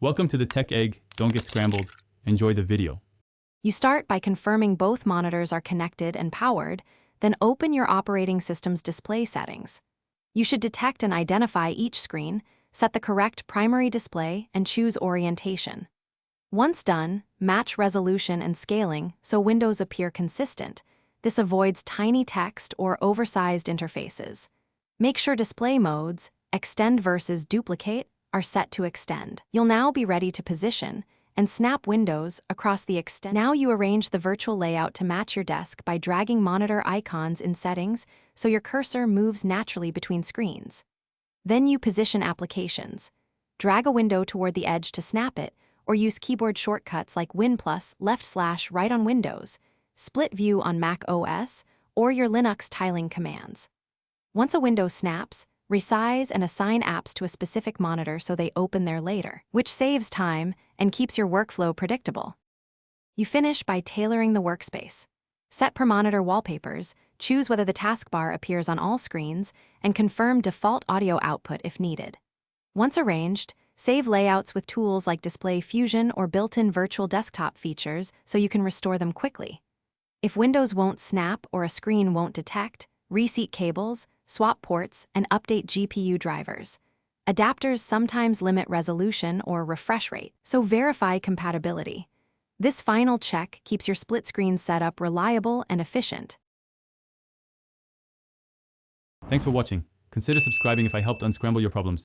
Welcome to the Tech Egg. Don't get scrambled. Enjoy the video. You start by confirming both monitors are connected and powered, then open your operating system's display settings. You should detect and identify each screen, set the correct primary display, and choose orientation. Once done, match resolution and scaling so windows appear consistent. This avoids tiny text or oversized interfaces. Make sure display modes, extend versus duplicate, are set to extend. You'll now be ready to position and snap windows across the extend. Now you arrange the virtual layout to match your desk by dragging monitor icons in settings so your cursor moves naturally between screens. Then you position applications. Drag a window toward the edge to snap it, or use keyboard shortcuts like Win+, left/right on Windows, split view on Mac OS, or your Linux tiling commands. Once a window snaps, resize and assign apps to a specific monitor so they open there later, which saves time and keeps your workflow predictable. You finish by tailoring the workspace. Set per monitor wallpapers, choose whether the taskbar appears on all screens, and confirm default audio output if needed. Once arranged, save layouts with tools like Display Fusion or built-in virtual desktop features so you can restore them quickly. If Windows won't snap or a screen won't detect, reseat cables, swap ports, and update GPU drivers. Adapters sometimes limit resolution or refresh rate, so verify compatibility. This final check keeps your split screen setup reliable and efficient. Thanks for watching. Consider subscribing if I helped unscramble your problems.